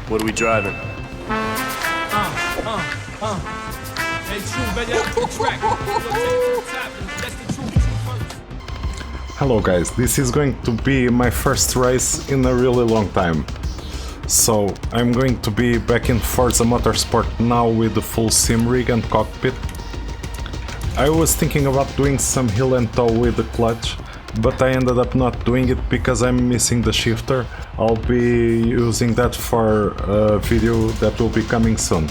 What are we driving? Hey, true, baby, that's the track. That's the truth first. Hello guys, this is going to be my first race in a really long time. So I'm going to be back in Forza Motorsport now with the full sim rig and cockpit. I was thinking about doing some heel and toe with the clutch, but I ended up not doing it because I'm missing the shifter. I'll be using that for a video that will be coming soon.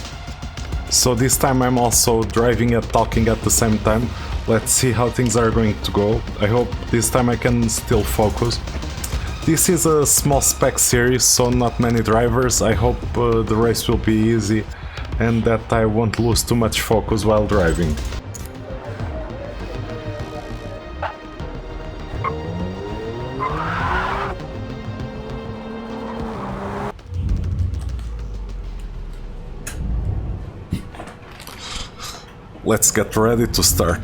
So this time I'm also driving and talking at the same time. Let's see how things are going to go. I hope this time I can still focus. This is a small spec series, so not many drivers. I hope the race will be easy and that I won't lose too much focus while driving. Let's get ready to start.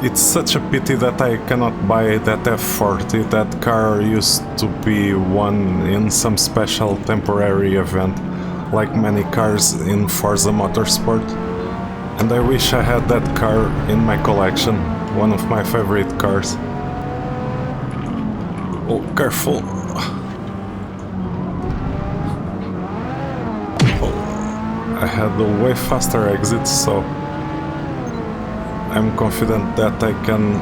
It's such a pity that I cannot buy that F40. That car used to be won in some special temporary event, like many cars in Forza Motorsport. And I wish I had that car in my collection, one of my favorite cars. Oh, careful. Oh, I had a way faster exit, so I'm confident that I can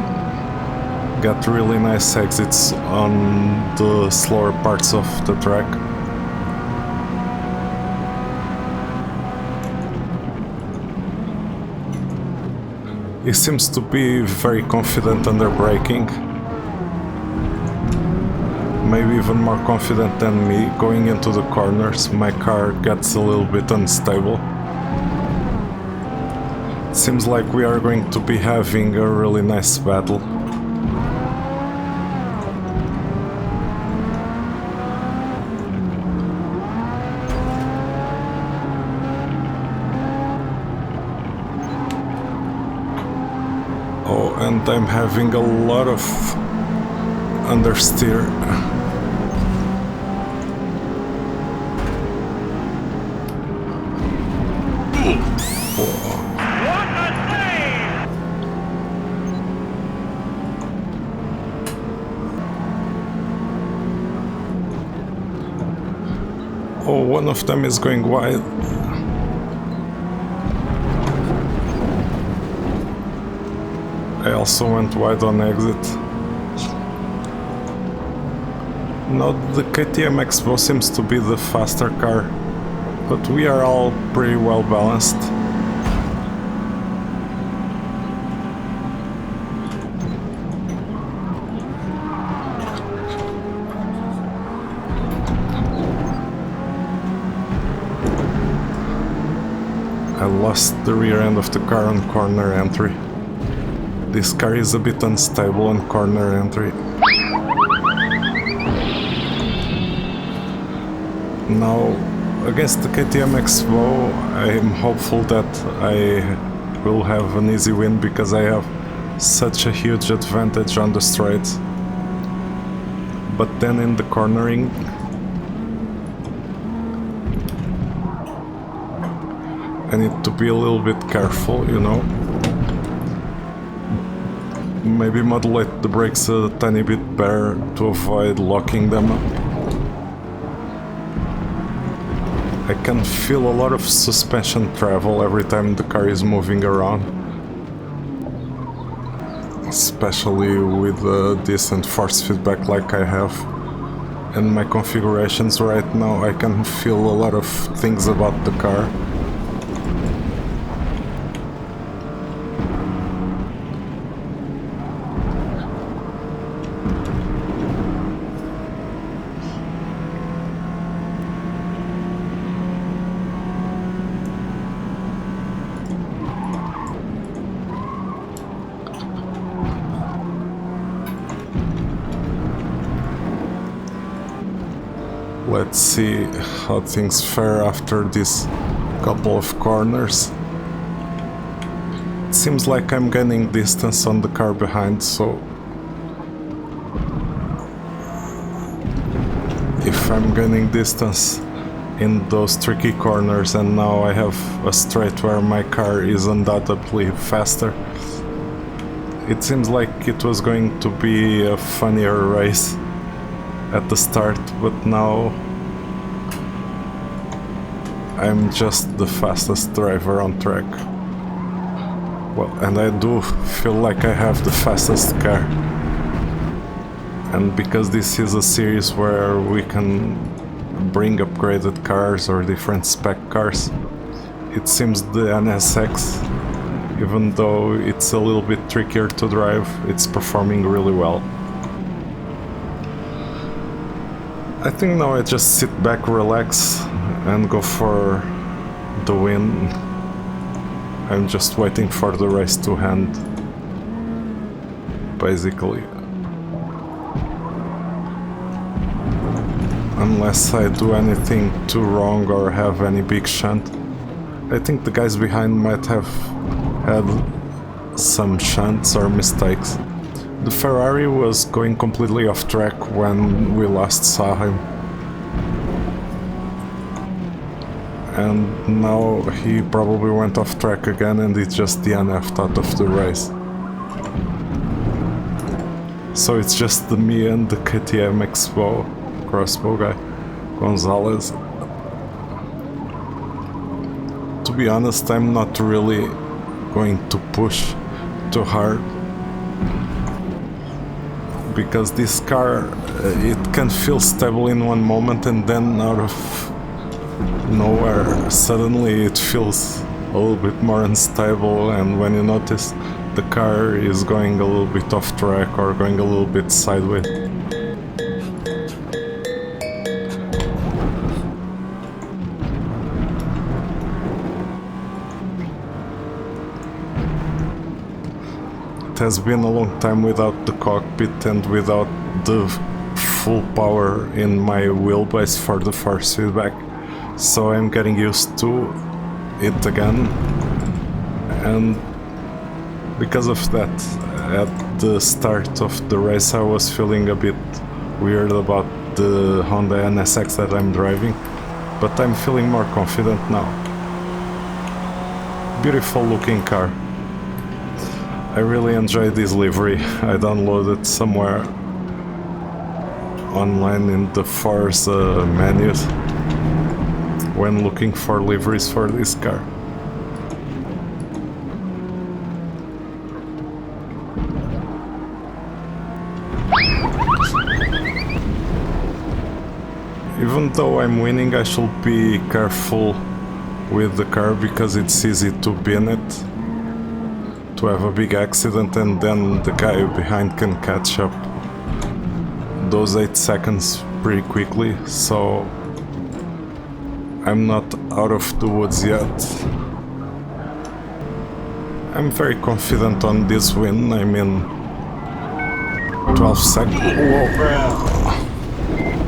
get really nice exits on the slower parts of the track. He seems to be very confident under braking. Maybe even more confident than me. Going into the corners, my car gets a little bit unstable. Seems like we are going to be having a really nice battle. Oh, and I'm having a lot of understeer. Oh, one of them is going wide. I also went wide on exit. Now the KTM X-Bow seems to be the faster car, but we are all pretty well balanced. I lost the rear end of the car on corner entry. This car is a bit unstable on corner entry. Now, against the KTM X-Bow, I'm hopeful that I will have an easy win because I have such a huge advantage on the straights. But then in the cornering, I need to be a little bit careful, you know. Maybe modulate the brakes a tiny bit better to avoid locking them up. I can feel a lot of suspension travel every time the car is moving around. Especially with a decent force feedback like I have. And my configurations right now, I can feel a lot of things about the car. Let's see how things fare after this couple of corners. It seems like I'm gaining distance on the car behind, so if I'm gaining distance in those tricky corners and now I have a straight where my car is undoubtedly faster, it seems like it was going to be a funnier race at the start, but now I'm just the fastest driver on track. Well, and I do feel like I have the fastest car. And because this is a series where we can bring upgraded cars or different spec cars, it seems the NSX, even though it's a little bit trickier to drive, it's performing really well. I think now I just sit back, relax, and go for the win. I'm just waiting for the race to end, basically. Unless I do anything too wrong or have any big shunt. I think the guys behind might have had some shunts or mistakes. The Ferrari was going completely off track when we last saw him. And now he probably went off track again and it's just DNF'd out of the race. So it's just me and the KTM crossbow guy, Gonzalez. To be honest, I'm not really going to push too hard, because this car, it can feel stable in one moment and then out of nowhere suddenly it feels a little bit more unstable, and when you notice the car is going a little bit off track or going a little bit sideways. It has been a long time without the cockpit and without the full power in my wheelbase for the force feedback, so I'm getting used to it again. And because of that, at the start of the race I was feeling a bit weird about the Honda NSX that I'm driving, but I'm feeling more confident now. Beautiful looking car. I really enjoy this livery. I downloaded somewhere online in the Forza menus when looking for liveries for this car. Even though I'm winning, I should be careful with the car because it's easy to bin it, to have a big accident, and then the guy behind can catch up those 8 seconds pretty quickly, so I'm not out of the woods yet. I'm very confident on this win. I mean, 12 seconds.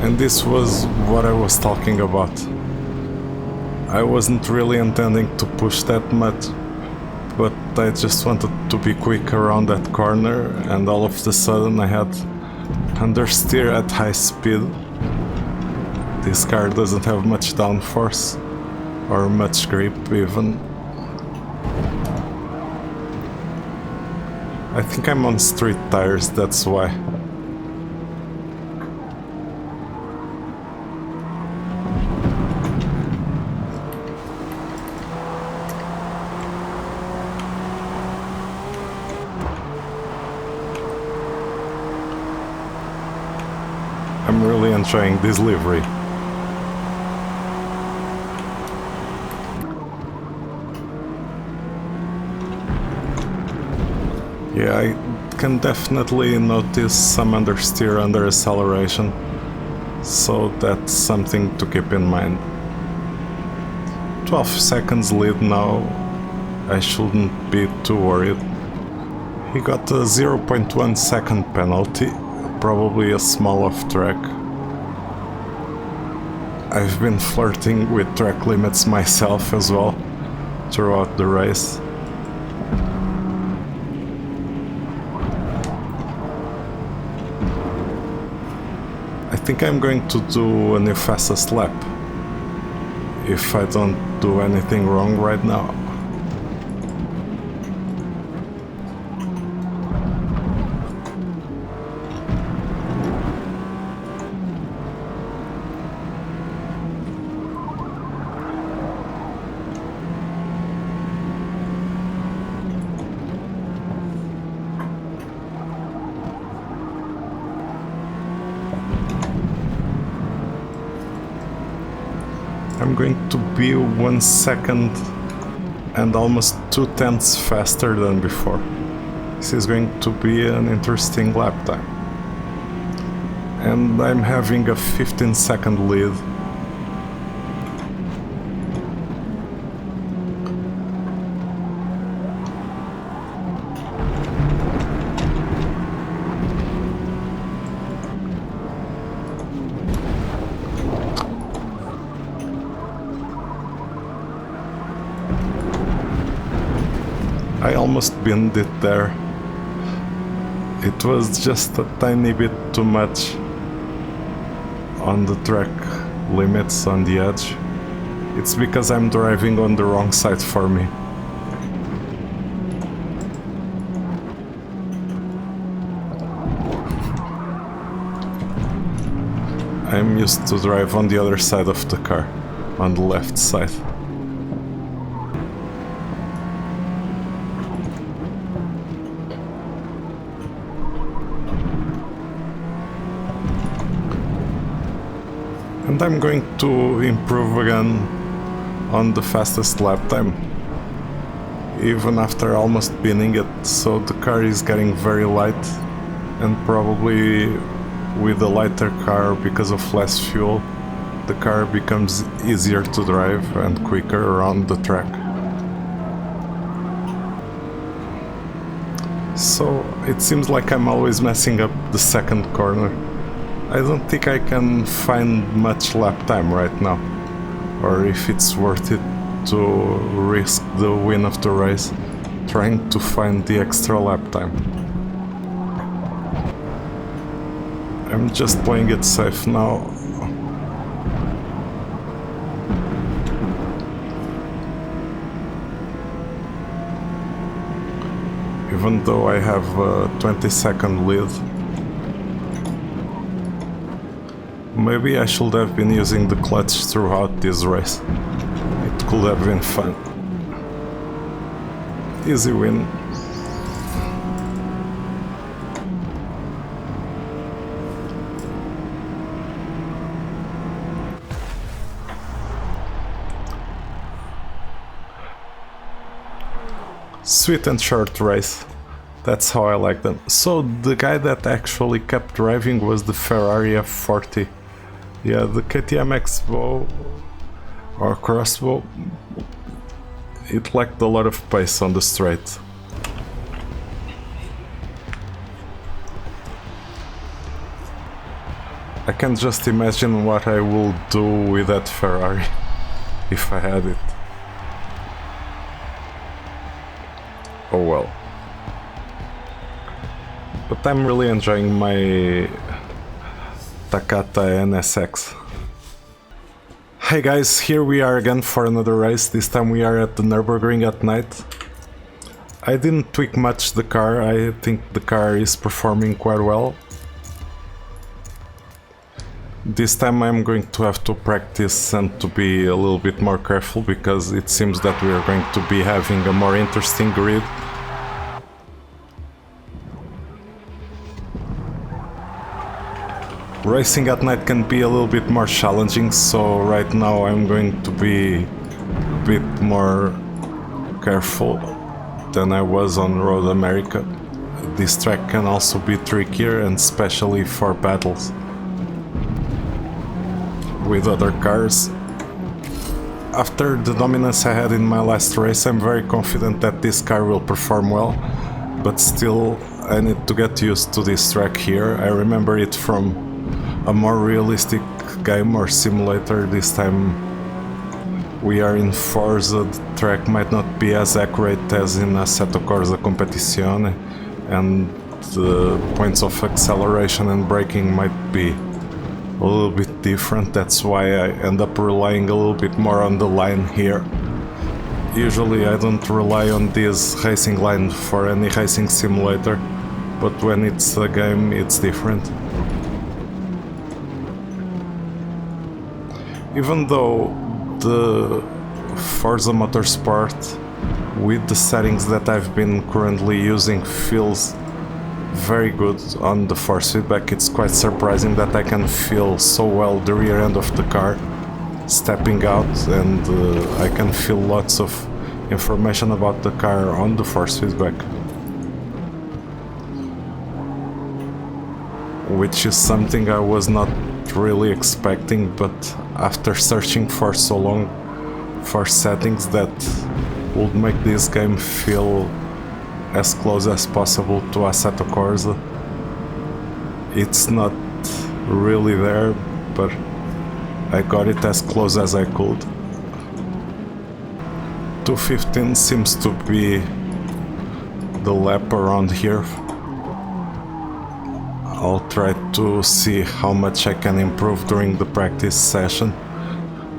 And this was what I was talking about. I wasn't really intending to push that much, but I just wanted to be quick around that corner, and all of a sudden I had understeer at high speed. This car doesn't have much downforce or much grip even. I think I'm on street tires, that's why. I'm really enjoying this livery. Yeah, I can definitely notice some understeer under acceleration, so that's something to keep in mind. 12 seconds lead now, I shouldn't be too worried. He got a 0.1 second penalty, probably a small off track. I've been flirting with track limits myself as well throughout the race. I think I'm going to do a new fastest lap if I don't do anything wrong right now. I'm going to be 1 second and almost 2/10 faster than before. This is going to be an interesting lap time. And I'm having a 15-second lead. I almost binned it there. It was just a tiny bit too much on the track limits on the edge. It's because I'm driving on the wrong side for me. I'm used to drive on the other side of the car, on the left side. And I'm going to improve again on the fastest lap time, even after almost binning it, so the car is getting very light, and probably with a lighter car, because of less fuel, the car becomes easier to drive and quicker around the track. So it seems like I'm always messing up the second corner. I don't think I can find much lap time right now, or if it's worth it to risk the win of the race trying to find the extra lap time. I'm just playing it safe now. Even though I have a 20-second lead. Maybe I should have been using the clutch throughout this race. It could have been fun. Easy win. Sweet and short race. That's how I like them. So the guy that actually kept driving was the Ferrari F40. Yeah, the KTM X-Bow or Crossbow, it lacked a lot of pace on the straight. I can just imagine what I will do with that Ferrari if I had it. Oh well. But I'm really enjoying my Takata NSX. Hey guys, here we are again for another race. This time we are at the Nürburgring at night. I didn't tweak much the car. I think the car is performing quite well. This time I'm going to have to practice and to be a little bit more careful, because it seems that we are going to be having a more interesting grid. Racing at night can be a little bit more challenging, so right now I'm going to be a bit more careful than I was on Road America. This track can also be trickier, and especially for battles with other cars. After the dominance I had in my last race, I'm very confident that this car will perform well, but still I need to get used to this track here. I remember it from a more realistic game or simulator. This time we are in Forza. The track might not be as accurate as in Assetto Corsa Competizione, and the points of acceleration and braking might be a little bit different. That's why I end up relying a little bit more on the line here. Usually I don't rely on this racing line for any racing simulator, but when it's a game it's different. Even though the Forza Motorsport with the settings that I've been currently using feels very good on the force feedback, it's quite surprising that I can feel so well the rear end of the car stepping out, and I can feel lots of information about the car on the force feedback, which is something I was not really expecting, but after searching for so long for settings that would make this game feel as close as possible to Assetto Corsa, it's not really there, but I got it as close as I could. 2:15 seems to be the lap around here. I'll try to see how much I can improve during the practice session.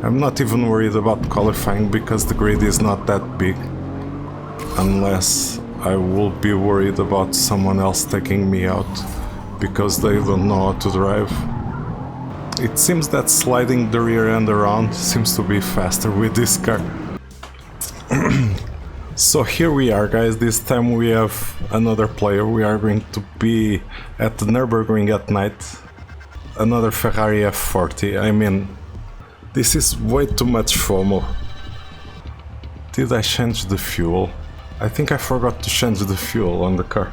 I'm not even worried about qualifying because the grid is not that big, unless I will be worried about someone else taking me out because they don't know how to drive. It seems that sliding the rear end around seems to be faster with this car. So here we are, guys. This time we have another player. We are going to be at the Nürburgring at night. Another Ferrari F40. I mean, this is way too much FOMO. Did I change the fuel? I think I forgot to change the fuel on the car.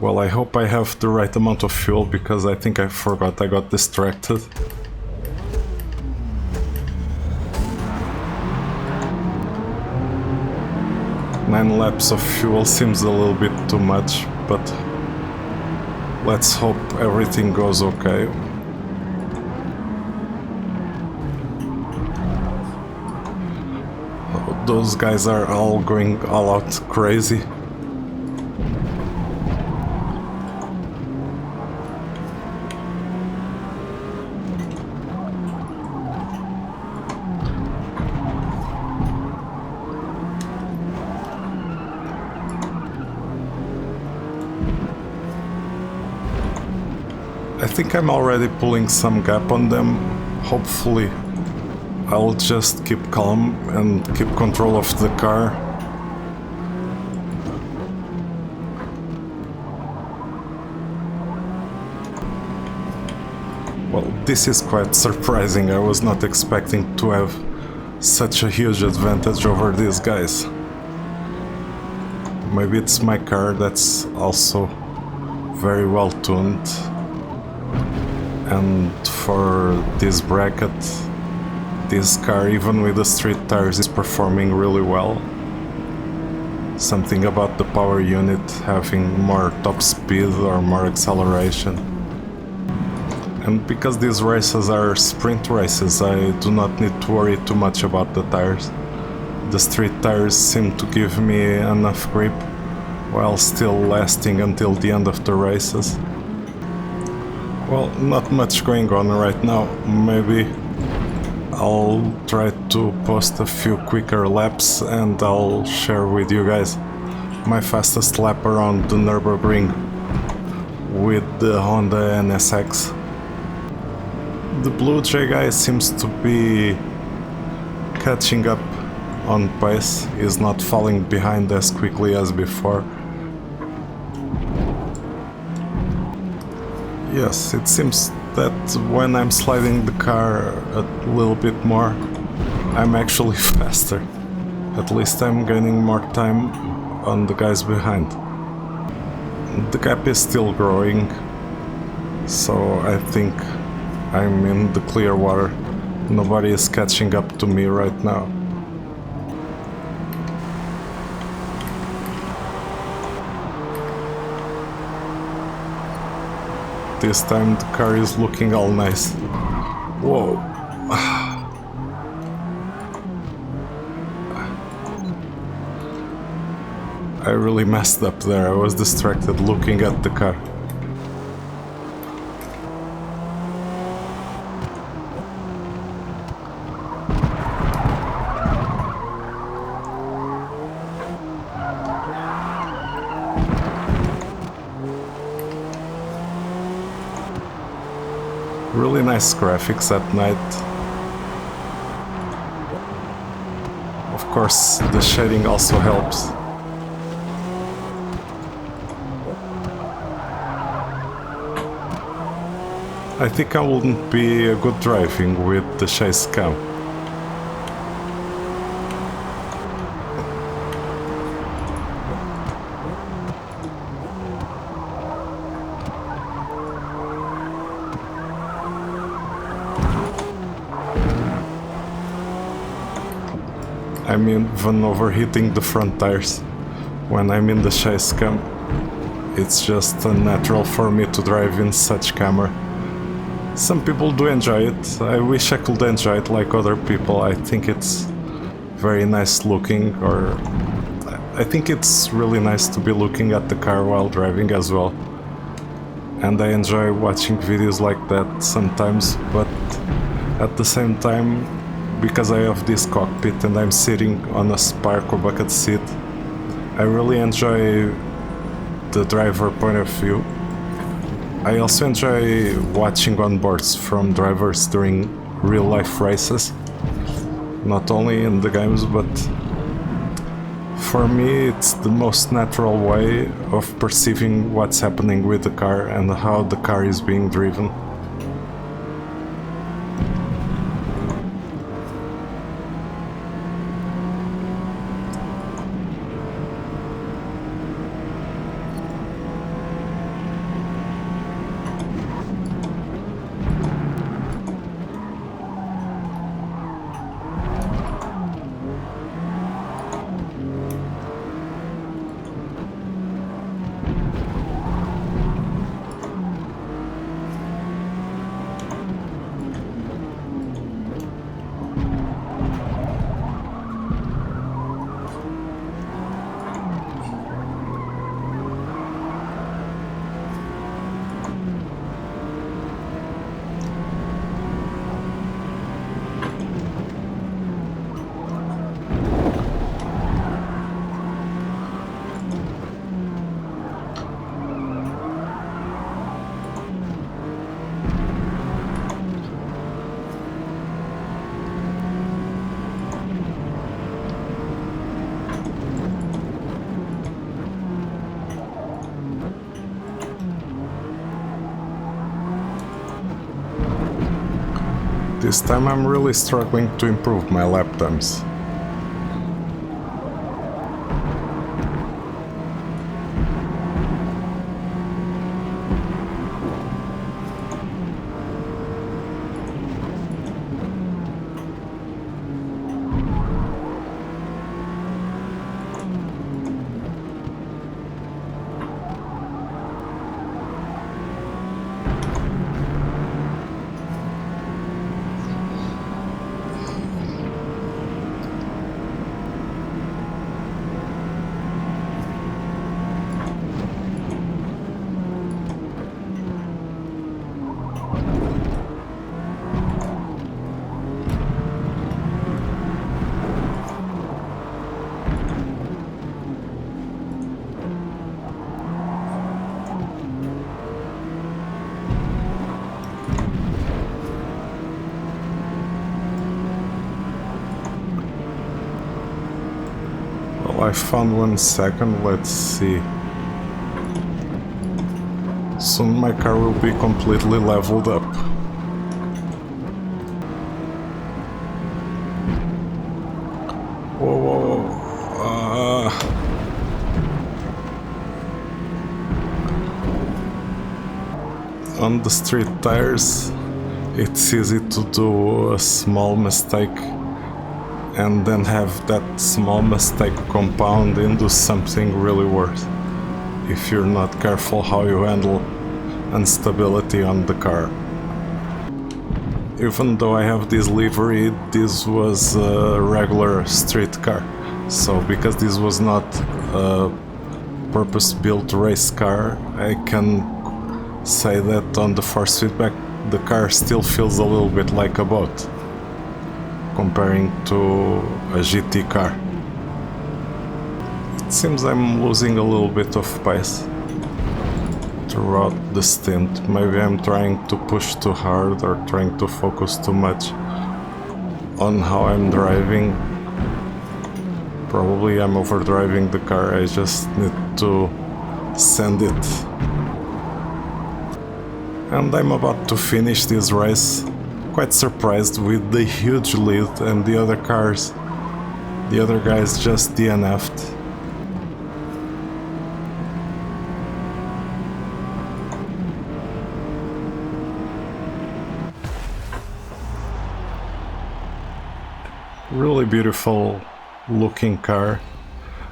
Well, I hope I have the right amount of fuel because I think I forgot, I got distracted. Nine laps of fuel seems a little bit too much, but let's hope everything goes okay. Those guys are all going all out crazy. I think I'm already pulling some gap on them. Hopefully I'll just keep calm and keep control of the car. Well, this is quite surprising. I was not expecting to have such a huge advantage over these guys. Maybe it's my car that's also very well tuned. And for this bracket, this car, even with the street tires, is performing really well. Something about the power unit having more top speed or more acceleration. And because these races are sprint races, I do not need to worry too much about the tires. The street tires seem to give me enough grip while still lasting until the end of the races. Well, not much going on right now. Maybe I'll try to post a few quicker laps and I'll share with you guys my fastest lap around the Nürburgring with the Honda NSX. The Blue Jay guy seems to be catching up on pace. He's not falling behind as quickly as before. Yes, it seems that when I'm sliding the car a little bit more, I'm actually faster. At least I'm gaining more time on the guys behind. The gap is still growing, so I think I'm in the clear water. Nobody is catching up to me right now. this time the car is looking all nice. Whoa. I really messed up there. I was distracted looking at the car. Really nice graphics at night. Of course, the shading also helps. I think I wouldn't be a good driving with the chase cam. I'm even overheating the front tires when I'm in the chase cam. It's just unnatural for me to drive in such camera. Some people do enjoy it. I wish I could enjoy it like other people. I think it's very nice looking, or I think it's really nice to be looking at the car while driving as well. And I enjoy watching videos like that sometimes, but at the same time, because I have this cockpit and I'm sitting on a Sparco bucket seat, I really enjoy the driver point of view. I also enjoy watching onboards from drivers during real-life races, not only in the games, but for me it's the most natural way of perceiving what's happening with the car and how the car is being driven. This time I'm really struggling to improve my lap times. I found 1 second, let's see. Soon my car will be completely leveled up. Whoa, whoa, whoa. On the street tires, it's easy to do a small mistake and then have that small mistake compound into something really worse if you're not careful how you handle and stability on the car. Even though I have this livery, this was a regular street car. So because this was not a purpose-built race car, I can say that on the force feedback the car still feels a little bit like a boat comparing to a GT car. It seems I'm losing a little bit of pace throughout the stint. Maybe I'm trying to push too hard or trying to focus too much on how I'm driving. Probably I'm overdriving the car, I just need to send it. And I'm about to finish this race, quite surprised with the huge lead, and the other guys just DNF'd. Really beautiful looking car.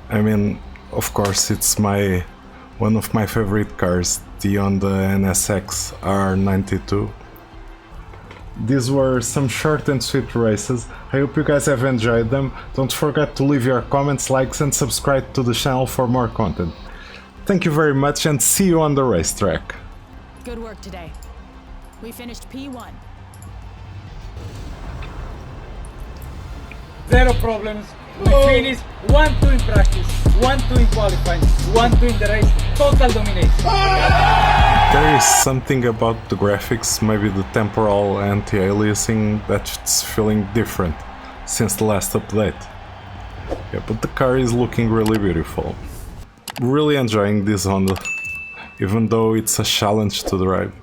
I mean, of course, it's one of my favorite cars, the Honda NSX-R 92. These were some short and sweet races. I hope you guys have enjoyed them. Don't forget to leave your comments, likes and subscribe to the channel for more content. Thank you very much and see you on the racetrack. Good work today. We finished P1. Zero problems. We finished 1-2 in practice, 1-2 in qualifying, 1-2 in the race, total domination. There is something about the graphics, maybe the temporal anti-aliasing, that's feeling different since the last update. Yeah, but the car is looking really beautiful. Really enjoying this Honda, even though it's a challenge to drive.